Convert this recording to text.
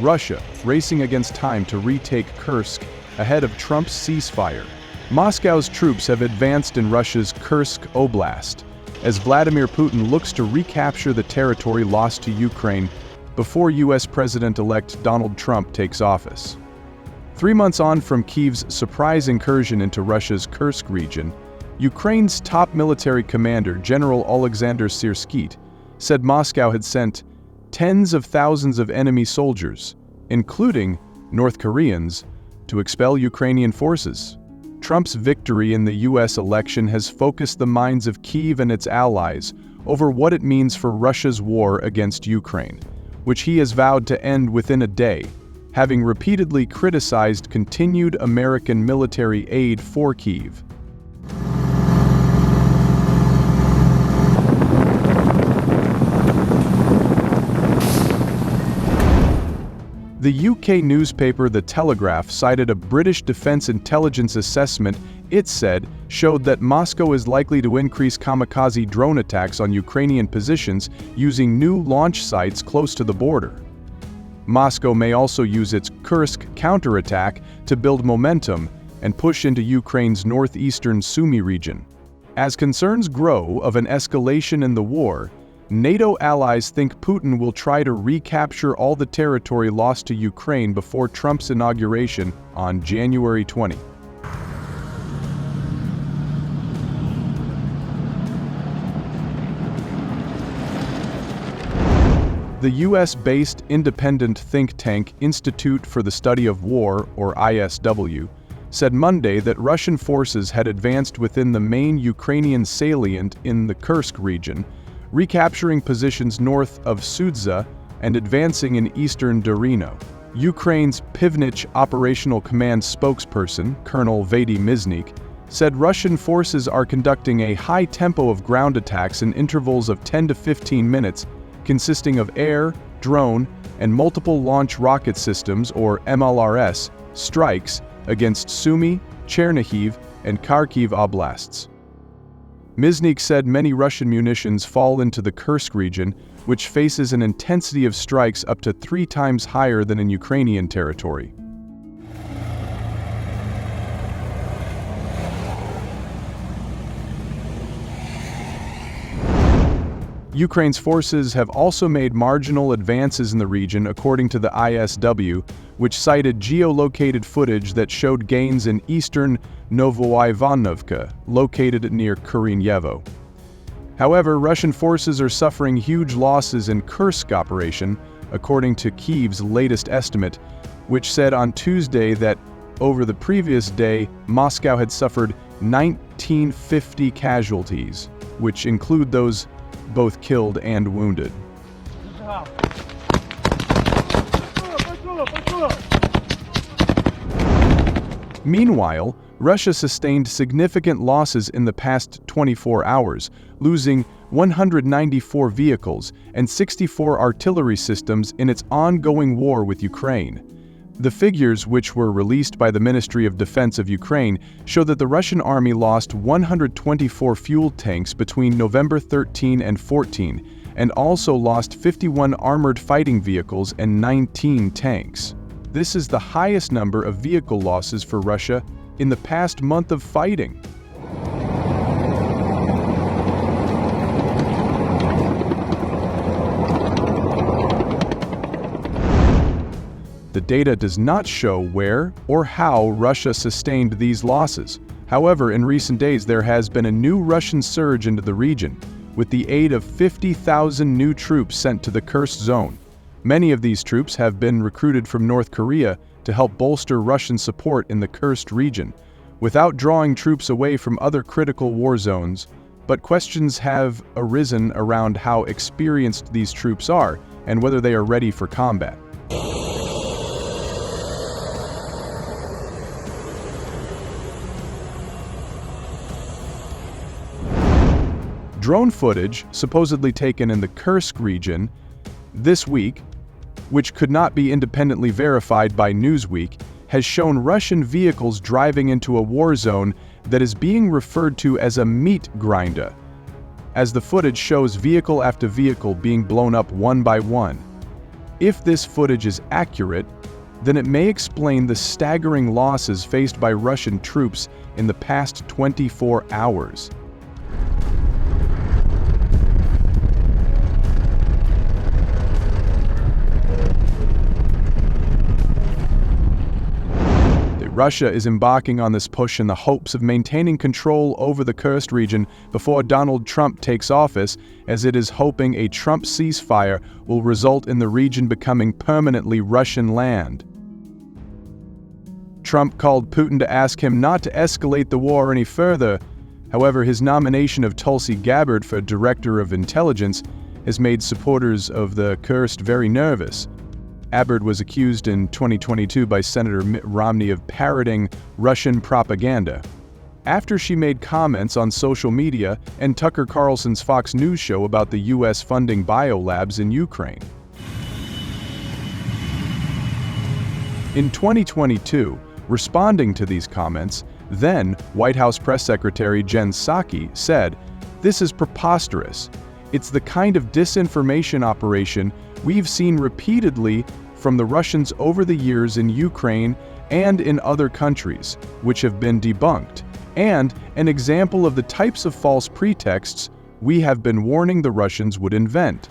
Russia, racing against time to retake Kursk ahead of Trump's ceasefire. Moscow's troops have advanced in Russia's Kursk Oblast, as Vladimir Putin looks to recapture the territory lost to Ukraine before U.S. President-elect Donald Trump takes office. 3 months on from Kyiv's surprise incursion into Russia's Kursk region, Ukraine's top military commander, General Alexander Syrskyi, said Moscow had sent tens of thousands of enemy soldiers, including North Koreans, to expel Ukrainian forces. Trump's victory in the U.S. election has focused the minds of Kyiv and its allies over what it means for Russia's war against Ukraine, which he has vowed to end within a day, having repeatedly criticized continued American military aid for Kyiv. The UK newspaper The Telegraph cited a British Defence Intelligence assessment it said showed that Moscow is likely to increase kamikaze drone attacks on Ukrainian positions using new launch sites close to the border. Moscow may also use its Kursk counterattack to build momentum and push into Ukraine's northeastern Sumy region. As concerns grow of an escalation in the war, NATO allies think Putin will try to recapture all the territory lost to Ukraine before Trump's inauguration on January 20. The US-based independent think tank Institute for the Study of War, or ISW, said Monday that Russian forces had advanced within the main Ukrainian salient in the Kursk region, recapturing positions north of Sudza and advancing in eastern Dorino. Ukraine's Pivnich Operational Command spokesperson, Colonel Vady Miznik, said Russian forces are conducting a high tempo of ground attacks in intervals of 10 to 15 minutes, consisting of air, drone, and multiple launch rocket systems, or MLRS, strikes against Sumy, Chernihiv, and Kharkiv oblasts. Miznik said many Russian munitions fall into the Kursk region, which faces an intensity of strikes up to 3 times higher than in Ukrainian territory. Ukraine's forces have also made marginal advances in the region, according to the ISW, which cited geolocated footage that showed gains in eastern Novoivanovka, located near Kurinyevo. However, Russian forces are suffering huge losses in Kursk operation, according to Kyiv's latest estimate, which said on Tuesday that over the previous day, Moscow had suffered 1950 casualties, which include those both killed and wounded. Meanwhile, Russia sustained significant losses in the past 24 hours, losing 194 vehicles and 64 artillery systems in its ongoing war with Ukraine. The figures, which were released by the Ministry of Defense of Ukraine, show that the Russian army lost 124 fuel tanks between November 13 and 14, and also lost 51 armored fighting vehicles and 19 tanks. This is the highest number of vehicle losses for Russia in the past month of fighting. The data does not show where or how Russia sustained these losses. However, in recent days there has been a new Russian surge into the region, with the aid of 50,000 new troops sent to the Kursk zone. Many of these troops have been recruited from North Korea to help bolster Russian support in the Kursk region, without drawing troops away from other critical war zones. But questions have arisen around how experienced these troops are and whether they are ready for combat. Drone footage, supposedly taken in the Kursk region this week, which could not be independently verified by Newsweek, has shown Russian vehicles driving into a war zone that is being referred to as a meat grinder, as the footage shows vehicle after vehicle being blown up one by one. If this footage is accurate, then it may explain the staggering losses faced by Russian troops in the past 24 hours. Russia is embarking on this push in the hopes of maintaining control over the Kursk region before Donald Trump takes office, as it is hoping a Trump ceasefire will result in the region becoming permanently Russian land. Trump called Putin to ask him not to escalate the war any further. However, his nomination of Tulsi Gabbard for Director of Intelligence has made supporters of the Kursk very nervous. Gabbard was accused in 2022 by Senator Mitt Romney of parroting Russian propaganda. After she made comments on social media and Tucker Carlson's Fox News show about the U.S. funding biolabs in Ukraine. In 2022, responding to these comments, then White House Press Secretary Jen Psaki said, "This is preposterous. It's the kind of disinformation operation we've seen repeatedly from the Russians over the years in Ukraine and in other countries, which have been debunked, and an example of the types of false pretexts we have been warning the Russians would invent."